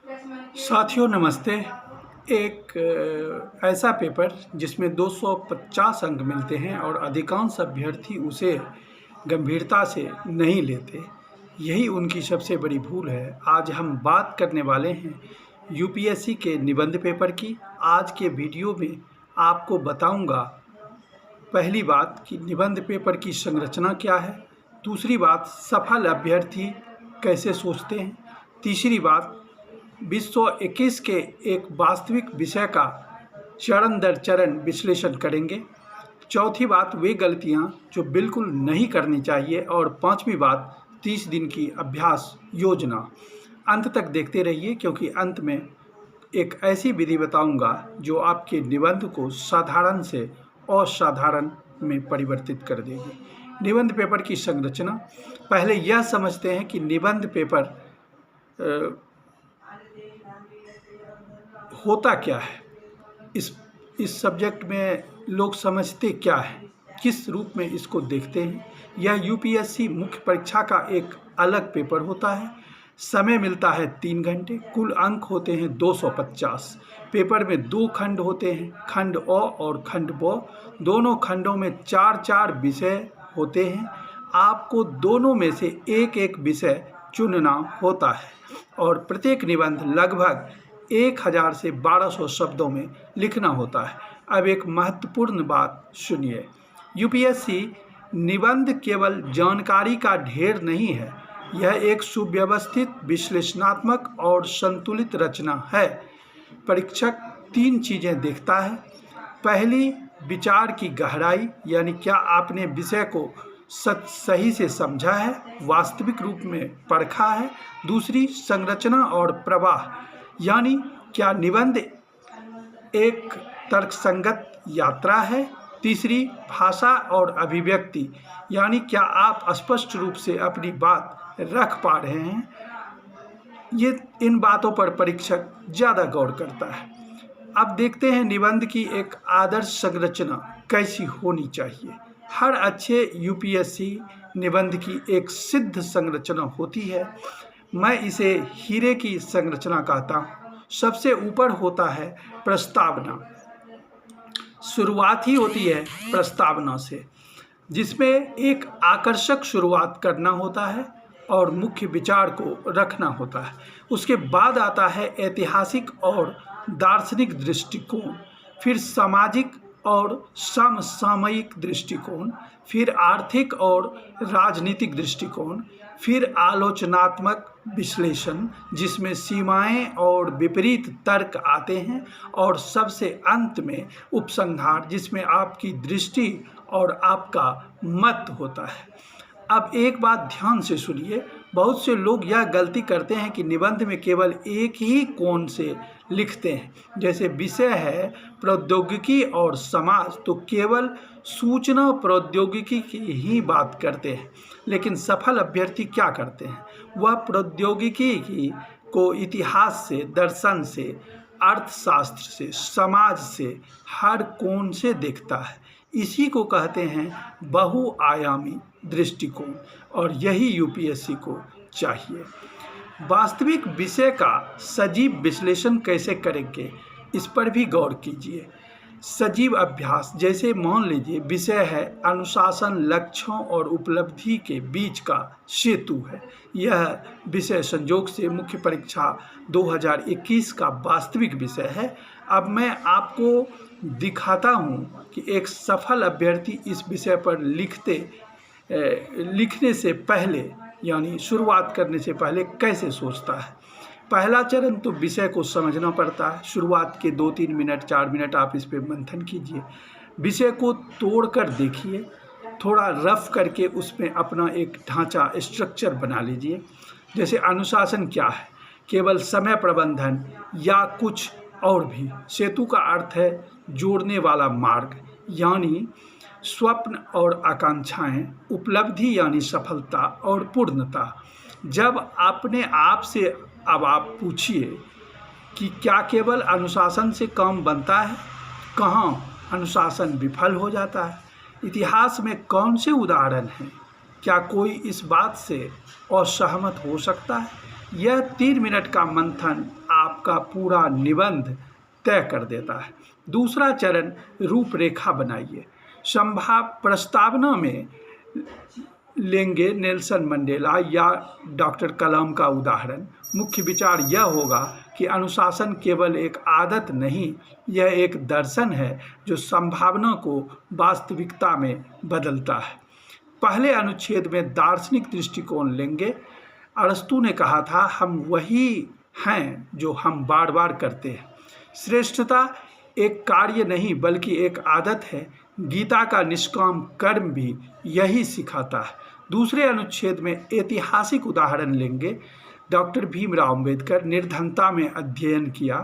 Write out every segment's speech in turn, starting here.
साथियों नमस्ते। एक ऐसा पेपर जिसमें 250 अंक मिलते हैं और अधिकांश अभ्यर्थी उसे गंभीरता से नहीं लेते, यही उनकी सबसे बड़ी भूल है। आज हम बात करने वाले हैं यूपीएससी के निबंध पेपर की। आज के वीडियो में आपको बताऊंगा पहली बात कि निबंध पेपर की संरचना क्या है, दूसरी बात सफल अभ्यर्थी कैसे सोचते हैं, तीसरी बात 2021 के एक वास्तविक विषय का चरण दर चरण विश्लेषण करेंगे, चौथी बात वे गलतियां जो बिल्कुल नहीं करनी चाहिए और पांचवी बात 30 दिन की अभ्यास योजना। अंत तक देखते रहिए क्योंकि अंत में एक ऐसी विधि बताऊंगा जो आपके निबंध को साधारण से असाधारण में परिवर्तित कर देगी। निबंध पेपर की संरचना, पहले यह समझते हैं कि निबंध पेपर होता क्या है, इस सब्जेक्ट में लोग समझते क्या है, किस रूप में इसको देखते हैं। यह यूपीएससी मुख्य परीक्षा का एक अलग पेपर होता है। समय मिलता है 3 घंटे, कुल अंक होते हैं 250। पेपर में 2 खंड होते हैं, खंड अ और खंड ब। दोनों खंडों में 4-4 विषय होते हैं। आपको दोनों में से एक विषय चुनना होता है और प्रत्येक निबंध लगभग 1000 से 1200 शब्दों में लिखना होता है। अब एक महत्वपूर्ण बात सुनिए, यूपीएससी निबंध केवल जानकारी का ढेर नहीं है, यह एक सुव्यवस्थित, विश्लेषणात्मक और संतुलित रचना है। परीक्षक 3 चीज़ें देखता है। पहली, विचार की गहराई, यानी क्या आपने विषय को सही से समझा है, वास्तविक रूप में परखा है। दूसरी, संरचना और प्रवाह, यानी क्या निबंध एक तर्कसंगत यात्रा है। तीसरी, भाषा और अभिव्यक्ति, यानी क्या आप स्पष्ट रूप से अपनी बात रख पा रहे हैं। इन बातों पर परीक्षक ज़्यादा गौर करता है। अब देखते हैं निबंध की एक आदर्श संरचना कैसी होनी चाहिए। हर अच्छे यूपीएससी निबंध की एक सिद्ध संरचना होती है। मैं इसे हीरे की संरचना कहता हूँ। सबसे ऊपर होता है प्रस्तावना। शुरुआत ही होती है प्रस्तावना से, जिसमें एक आकर्षक शुरुआत करना होता है और मुख्य विचार को रखना होता है। उसके बाद आता है ऐतिहासिक और दार्शनिक दृष्टिकोण, फिर सामाजिक और समसामयिक दृष्टिकोण, फिर आर्थिक और राजनीतिक दृष्टिकोण, फिर आलोचनात्मक विश्लेषण जिसमें सीमाएं और विपरीत तर्क आते हैं, और सबसे अंत में उपसंहार जिसमें आपकी दृष्टि और आपका मत होता है। अब एक बात ध्यान से सुनिए, बहुत से लोग यह गलती करते हैं कि निबंध में केवल एक ही कोण से लिखते हैं। जैसे विषय है प्रौद्योगिकी और समाज, तो केवल सूचना प्रौद्योगिकी की ही बात करते हैं। लेकिन सफल अभ्यर्थी क्या करते हैं, वह प्रौद्योगिकी को इतिहास से, दर्शन से, अर्थशास्त्र से, समाज से, हर कोण से देखता है। इसी को कहते हैं बहुआयामी दृष्टिकोण, और यही यूपीएससी को चाहिए। वास्तविक विषय का सजीव विश्लेषण कैसे करेंगे, इस पर भी गौर कीजिए। सजीव अभ्यास, जैसे मान लीजिए विषय है अनुशासन, लक्ष्यों और उपलब्धि के बीच का सेतु है। यह विषय संयोग से मुख्य परीक्षा 2021 का वास्तविक विषय है। अब मैं आपको दिखाता हूँ कि एक सफल अभ्यर्थी इस विषय पर लिखने से पहले, यानी शुरुआत करने से पहले कैसे सोचता है। पहला चरण तो विषय को समझना पड़ता है। शुरुआत के 2-3 मिनट, 4 मिनट आप इस पे मंथन कीजिए। विषय को तोड़ कर देखिए, थोड़ा रफ करके उसमें अपना एक ढांचा, स्ट्रक्चर बना लीजिए। जैसे अनुशासन क्या है, केवल समय प्रबंधन या कुछ और भी। सेतु का अर्थ है जोड़ने वाला मार्ग, यानी स्वप्न और आकांक्षाएं। उपलब्धि यानी सफलता और पूर्णता। जब अपने आप से अब आप पूछिए कि क्या केवल अनुशासन से काम बनता है, कहाँ अनुशासन विफल हो जाता है, इतिहास में कौन से उदाहरण हैं, क्या कोई इस बात से असहमत हो सकता है। यह 3 मिनट का मंथन आपका पूरा निबंध तय कर देता है। दूसरा चरण, रूपरेखा बनाइए। संभाव प्रस्तावना में लेंगे नेल्सन मंडेला या डॉक्टर कलाम का उदाहरण। मुख्य विचार यह होगा कि अनुशासन केवल एक आदत नहीं, यह एक दर्शन है जो संभावना को वास्तविकता में बदलता है। पहले अनुच्छेद में दार्शनिक दृष्टिकोण लेंगे। अरस्तु ने कहा था, हम वही हैं जो हम बार बार करते हैं। श्रेष्ठता एक कार्य नहीं बल्कि एक आदत है। गीता का निष्काम कर्म भी यही सिखाता है। दूसरे अनुच्छेद में ऐतिहासिक उदाहरण लेंगे। डॉक्टर भीमराव अंबेडकर निर्धनता में अध्ययन किया,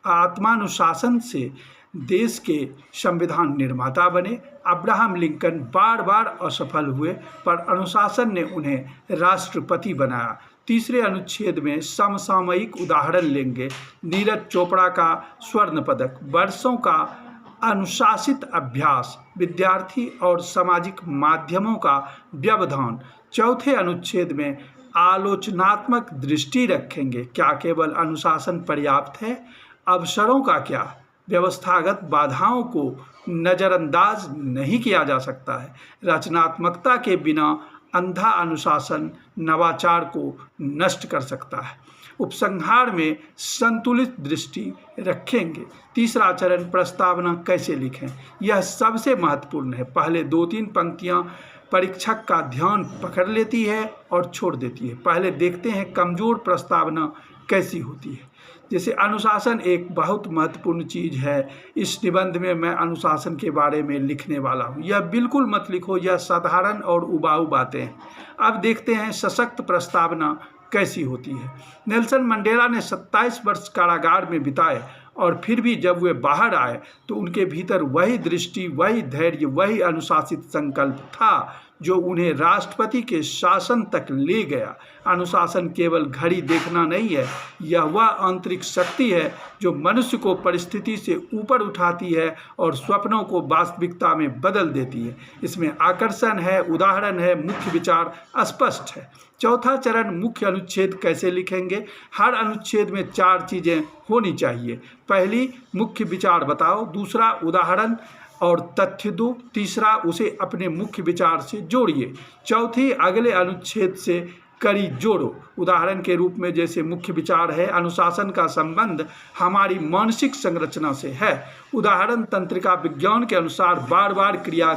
आत्मानुशासन से देश के संविधान निर्माता बने। अब्राहम लिंकन बार बार असफल हुए पर अनुशासन ने उन्हें राष्ट्रपति बनाया। तीसरे अनुच्छेद में समसामयिक उदाहरण लेंगे। नीरज चोपड़ा का स्वर्ण पदक, वर्षों का अनुशासित अभ्यास, विद्यार्थी और सामाजिक माध्यमों का व्यवधान। चौथे अनुच्छेद में आलोचनात्मक दृष्टि रखेंगे। क्या केवल अनुशासन पर्याप्त है? अवसरों का क्या? व्यवस्थागत बाधाओं को नज़रअंदाज नहीं किया जा सकता है। रचनात्मकता के बिना अंधा अनुशासन नवाचार को नष्ट कर सकता है। उपसंहार में संतुलित दृष्टि रखेंगे। तीसरा चरण, प्रस्तावना कैसे लिखें। यह सबसे महत्वपूर्ण है। पहले 2-3 पंक्तियां परीक्षक का ध्यान पकड़ लेती है और छोड़ देती है। पहले देखते हैं कमज़ोर प्रस्तावना कैसी होती है। जैसे अनुशासन एक बहुत महत्वपूर्ण चीज़ है। इस निबंध में मैं अनुशासन के बारे में लिखने वाला हूँ। यह बिल्कुल मत लिखो, यह साधारण और उबाऊ बातें हैं। अब देखते हैं सशक्त प्रस्तावना कैसी होती है। नेल्सन मंडेला ने 27 वर्ष कारागार में बिताए और फिर भी जब वे बाहर आए तो उनके भीतर वही दृष्टि, वही धैर्य, वही अनुशासित संकल्प था जो उन्हें राष्ट्रपति के शासन तक ले गया। अनुशासन केवल घड़ी देखना नहीं है, यह वह आंतरिक शक्ति है जो मनुष्य को परिस्थिति से ऊपर उठाती है और सपनों को वास्तविकता में बदल देती है। इसमें आकर्षण है, उदाहरण है, मुख्य विचार स्पष्ट है। चौथा चरण, मुख्य अनुच्छेद कैसे लिखेंगे। हर अनुच्छेद में 4 चीज़ें होनी चाहिए। पहली, मुख्य विचार बताओ। दूसरा, उदाहरण और तथ्य दो। तीसरा, उसे अपने मुख्य विचार से जोड़िए। चौथी, अगले अनुच्छेद से कड़ी जोड़ो। उदाहरण के रूप में जैसे मुख्य विचार है, अनुशासन का संबंध हमारी मानसिक संरचना से है। उदाहरण, तंत्रिका विज्ञान के अनुसार बार बार क्रिया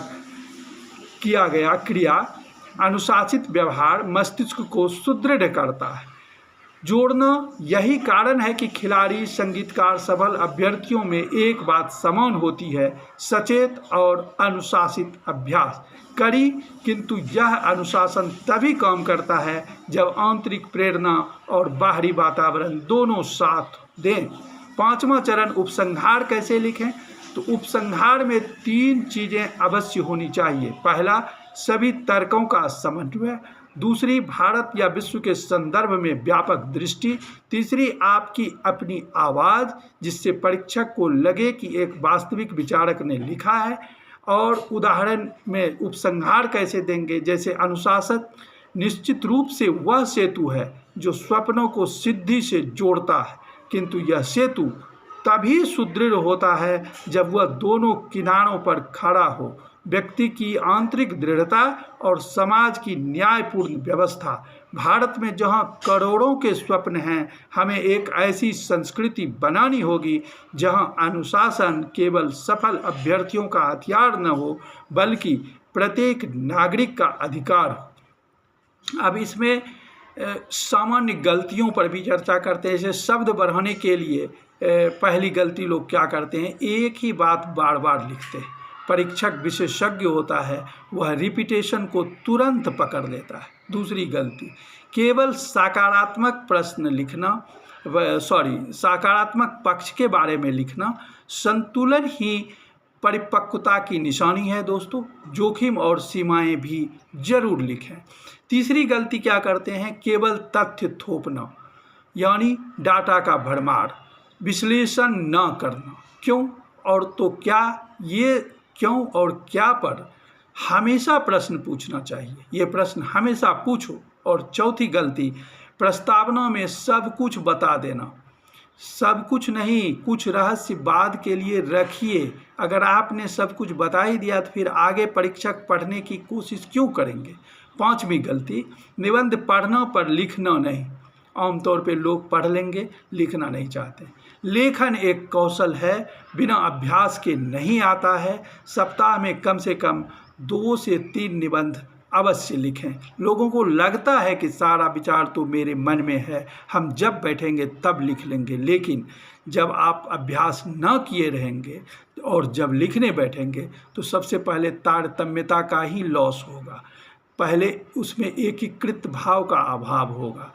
अनुशासित व्यवहार मस्तिष्क को सुदृढ़ करता है। जोड़ना, यही कारण है कि खिलाड़ी, संगीतकार, सफल अभ्यर्थियों में एक बात समान होती है, सचेत और अनुशासित अभ्यास। कड़ी, किंतु यह अनुशासन तभी काम करता है जब आंतरिक प्रेरणा और बाहरी वातावरण दोनों साथ दें। पांचवा चरण, उपसंहार कैसे लिखें। तो उपसंहार में 3 चीज़ें अवश्य होनी चाहिए। पहला, सभी तर्कों का समन्वय। दूसरी, भारत या विश्व के संदर्भ में व्यापक दृष्टि। तीसरी, आपकी अपनी आवाज़ जिससे परीक्षक को लगे कि एक वास्तविक विचारक ने लिखा है। और उदाहरण में उपसंहार कैसे देंगे, जैसे अनुशासन निश्चित रूप से वह सेतु है जो स्वप्नों को सिद्धि से जोड़ता है, किंतु यह सेतु तभी सुदृढ़ होता है जब वह दोनों किनारों पर खड़ा हो। व्यक्ति की आंतरिक दृढ़ता और समाज की न्यायपूर्ण व्यवस्था। भारत में जहां करोड़ों के स्वप्न हैं, हमें एक ऐसी संस्कृति बनानी होगी जहां अनुशासन केवल सफल अभ्यर्थियों का हथियार न हो बल्कि प्रत्येक नागरिक का अधिकार हो। अब इसमें सामान्य गलतियों पर भी चर्चा करते हैं। जैसे शब्द बढ़ाने के लिए पहली गलती लोग क्या करते हैं, एक ही बात बार बार लिखते हैं। परीक्षक विशेषज्ञ होता है, वह रिपीटेशन को तुरंत पकड़ लेता है। दूसरी गलती, केवल सकारात्मक प्रश्न लिखना, सकारात्मक पक्ष के बारे में लिखना। संतुलन ही परिपक्वता की निशानी है दोस्तों। जोखिम और सीमाएं भी जरूर लिखें। तीसरी गलती क्या करते हैं, केवल तथ्य थोपना, यानी डाटा का भरमार, विश्लेषण न करना। क्यों और तो क्या, ये क्यों और क्या पर हमेशा प्रश्न पूछना चाहिए। ये प्रश्न हमेशा पूछो। और चौथी गलती, प्रस्तावना में सब कुछ बता देना। सब कुछ नहीं, कुछ रहस्य बाद के लिए रखिए। अगर आपने सब कुछ बता ही दिया तो फिर आगे परीक्षक पढ़ने की कोशिश क्यों करेंगे। 5वीं गलती, निबंध पढ़ना पर लिखना नहीं। आमतौर पे लोग पढ़ लेंगे, लिखना नहीं चाहते। लेखन एक कौशल है, बिना अभ्यास के नहीं आता है। सप्ताह में कम से कम 2 से 3 निबंध अवश्य लिखें। लोगों को लगता है कि सारा विचार तो मेरे मन में है, हम जब बैठेंगे तब लिख लेंगे, लेकिन जब आप अभ्यास न किए रहेंगे और जब लिखने बैठेंगे तो सबसे पहले तारतम्यता का ही लॉस होगा। पहले उसमें एकीकृत भाव का अभाव होगा।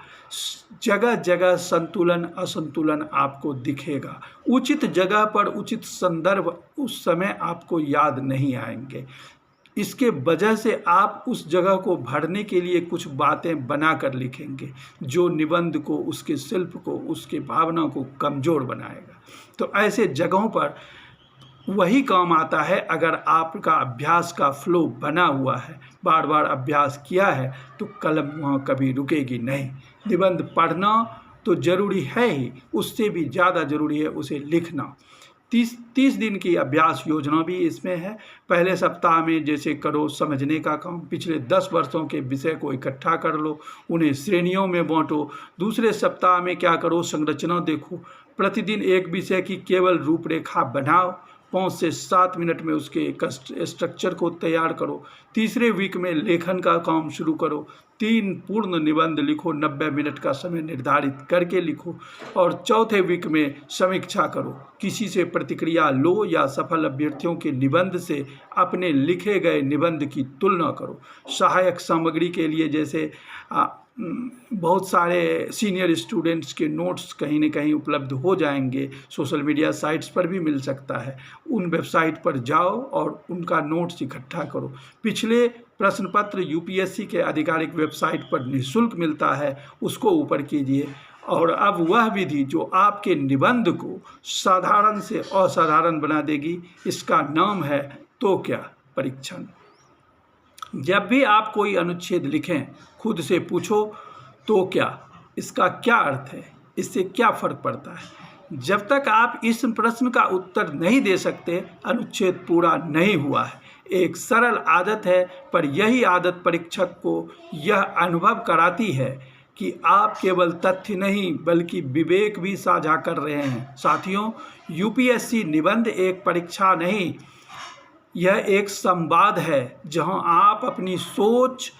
जगह जगह संतुलन असंतुलन आपको दिखेगा। उचित जगह पर उचित संदर्भ उस समय आपको याद नहीं आएंगे। इसके वजह से आप उस जगह को भरने के लिए कुछ बातें बना कर लिखेंगे जो निबंध को, उसके शिल्प को, उसके भावना को कमज़ोर बनाएगा। तो ऐसे जगहों पर वही काम आता है अगर आपका अभ्यास का फ्लो बना हुआ है, बार बार अभ्यास किया है तो कलम वहाँ कभी रुकेगी नहीं। निबंध पढ़ना तो ज़रूरी है ही, उससे भी ज़्यादा ज़रूरी है उसे लिखना। 30 दिन की अभ्यास योजना भी इसमें है। पहले सप्ताह में जैसे करो समझने का काम, पिछले 10 वर्षों के विषय को इकट्ठा कर लो, उन्हें श्रेणियों में बांटो। दूसरे सप्ताह में क्या करो, संरचना देखो। प्रतिदिन एक विषय की केवल रूपरेखा बनाओ, 5 से 7 मिनट में उसके स्ट्रक्चर को तैयार करो। तीसरे वीक में लेखन का काम शुरू करो। 3 पूर्ण निबंध लिखो, 90 मिनट का समय निर्धारित करके लिखो। और चौथे वीक में समीक्षा करो, किसी से प्रतिक्रिया लो या सफल अभ्यर्थियों के निबंध से अपने लिखे गए निबंध की तुलना करो। सहायक सामग्री के लिए जैसे बहुत सारे सीनियर स्टूडेंट्स के नोट्स कहीं न कहीं उपलब्ध हो जाएंगे, सोशल मीडिया साइट्स पर भी मिल सकता है। उन वेबसाइट पर जाओ और उनका नोट्स इकट्ठा करो। पिछले प्रश्न पत्र यूपीएससी के आधिकारिक वेबसाइट पर निःशुल्क मिलता है, उसको ऊपर कीजिए। और अब वह विधि जो आपके निबंध को साधारण से असाधारण बना देगी, इसका नाम है तो क्या परीक्षण। जब भी आप कोई अनुच्छेद लिखें, खुद से पूछो तो क्या, इसका क्या अर्थ है, इससे क्या फ़र्क पड़ता है। जब तक आप इस प्रश्न का उत्तर नहीं दे सकते, अनुच्छेद पूरा नहीं हुआ है। एक सरल आदत है, पर यही आदत परीक्षक को यह अनुभव कराती है कि आप केवल तथ्य नहीं बल्कि विवेक भी साझा कर रहे हैं। साथियों, यूपीएससी निबंध एक परीक्षा नहीं, यह एक संवाद है जहां आप अपनी सोच,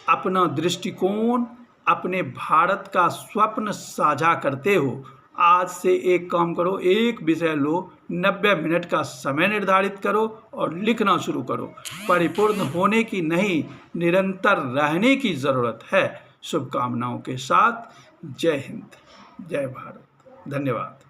अपना दृष्टिकोण, अपने भारत का स्वप्न साझा करते हो। आज से एक काम करो, एक विषय लो, 90 मिनट का समय निर्धारित करो और लिखना शुरू करो। परिपूर्ण होने की नहीं, निरंतर रहने की ज़रूरत है। शुभकामनाओं के साथ, जय हिंद, जय भारत, धन्यवाद।